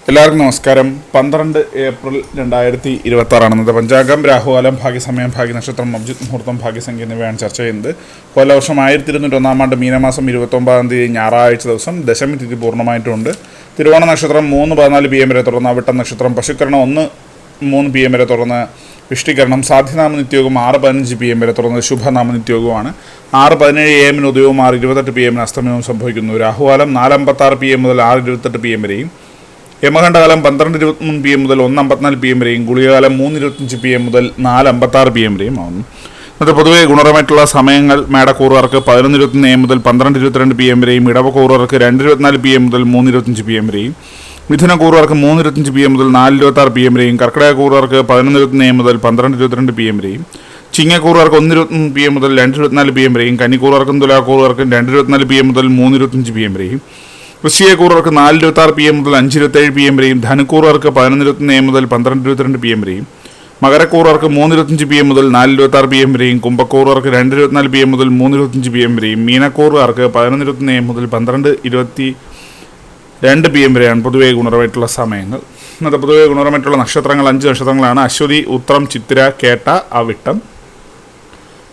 എല്ലാവർക്കും നമസ്കാരം. 12 ഏപ്രിൽ 2026 ഇന്നത്തെ പഞ്ചാംഗം. രാഹുകാലം, ഭാഗ്യസമയം, ഭാഗ്യനക്ഷത്രം, അഭിജിത്ത് മുഹൂർത്തം, ഭാഗ്യസംഖ്യ എന്നിവയാണ് ചർച്ച ചെയ്യുന്നത്. കൊല്ലവർഷം 1201 മീനമാസം 29 ഞായറാഴ്ച ദിവസം ദശമി തിഥി പൂർണ്ണമായിട്ടുണ്ട്. തിരുവോണ നക്ഷത്രം 3:14 PM വരെ തുടർന്ന് അവിട്ടം നക്ഷത്രം, പശുക്കരണം 1:03 PM വരെ തുടർന്ന് വിഷ്ടികരണം, സാധ്യനാമ നിത്യയോഗം 6:15 PM വരെ തുടർന്ന് ശുഭനാമ നിത്യയോഗമാണ്. 6:17 AM ഉദയവും 6:28 PM അസ്തമയവും സംഭവിക്കുന്നു. രാഹുകാലം 4:56 PM മുതൽ 6:28 PM വരെയും, യമകണ്ഠകാലം 12:23 PM മുതൽ 1:54 PM വരെയും, ഗുളികകാലം 3:25 PM മുതൽ 4:56 PM വരെയും ആവുന്നു. ഇന്നത്തെ പൊതുവെ ഗുണപരമായിട്ടുള്ള സമയങ്ങൾ മേടക്കൂറുകാർക്ക് 11:21 AM മുതൽ 12:22 PM വരെയും, ഇടവക്കൂറുകാർക്ക് 2:24 PM മുതൽ 3:25 PM വരെയും, മിഥുനക്കൂറുകാർക്ക് 3:25 PM മുതൽ 4:26 PM വരെയും, കർക്കിടകക്കൂറുകാർക്ക് 11:21 AM മുതൽ 12:22 PM വരെയും, ചിങ്ങക്കൂറുകാർക്ക് 1:23 PM മുതൽ 2:24 PM വരെയും, കന്നിക്കൂറുകാർക്കും തുലാക്കൂറുകാർക്കും 2:24 PM മുതൽ 3:25 PM വരെയും, വൃശ്ചികക്കൂറുകാർക്ക് 4:26 PM മുതൽ 5:27 PM വരെയും, ധനുക്കൂറുകാർക്ക് 11:21 AM മുതൽ 12:22 PM വരെയും, മകരക്കൂറുകാർക്ക് 3:25 PM മുതൽ 4:26 PM വരെയും, കുംഭക്കൂറുകാർക്ക് 2:24 PM മുതൽ 3:25 PM വരെയും, മീനക്കൂറുകാർക്ക് 11:21 AM മുതൽ 12:22 PM വരെയാണ് പൊതുവെ ഗുണപരമായിട്ടുള്ള സമയങ്ങൾ. ഇന്നത്തെ പൊതുവെ ഗുണപരമായിട്ടുള്ള നക്ഷത്രങ്ങൾ 5 നക്ഷത്രങ്ങളാണ്: അശ്വതി, ഉത്രം, ചിത്തിര, കേട്ട, അവിട്ടം.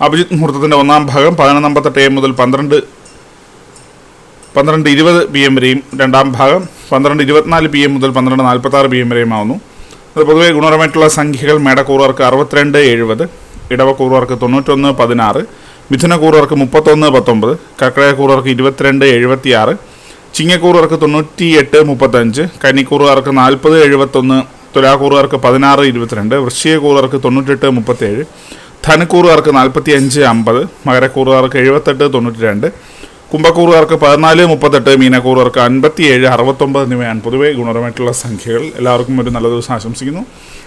അഭിജിത്ത് മുഹൂർത്തത്തിൻ്റെ ഒന്നാം ഭാഗം 11:58 AM മുതൽ 12:20 PM വരെയും, രണ്ടാം ഭാഗം 12:24 PM മുതൽ 12:46 PM വരെയും ആവുന്നു. അത് പൊതുവെ ഗുണപരമായിട്ടുള്ള സംഖ്യകൾ: മേടക്കൂറുകാർക്ക് 62-70, ഇടവക്കൂറുകാർക്ക് 91-16, മിഥുനക്കൂറുകാർക്ക് 31-19, കർക്കിടകക്കൂറുകാർക്ക് 22-76, ചിങ്ങക്കൂറുകാർക്ക് 98-35, കന്നിക്കൂറുകാർക്ക് 40-71, തുലാക്കൂറുകാർക്ക് 16-22, വൃശ്ചികക്കൂറുകാർക്ക് 98-37, ധനുക്കൂറുകാർക്ക് 45-50, മകരക്കൂറുകാർക്ക് 78-92, കുംഭക്കൂറുകാർക്ക് 14-38, മീനക്കൂറുകാർക്ക് 57-69 എന്നിവയാണ് പൊതുവെ ഗുണപരമായിട്ടുള്ള സംഖ്യകൾ. എല്ലാവർക്കും ഒരു നല്ല ദിവസം ആശംസിക്കുന്നു.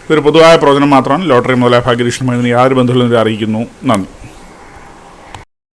ഇതൊരു പൊതുവായ പ്രവചനം മാത്രമാണ്. ലോട്ടറി മുതലായ ഭാഗ്യരീക്ഷണമായി യാതൊരു ബന്ധുക്കളും അറിയിക്കുന്നു. നന്ദി.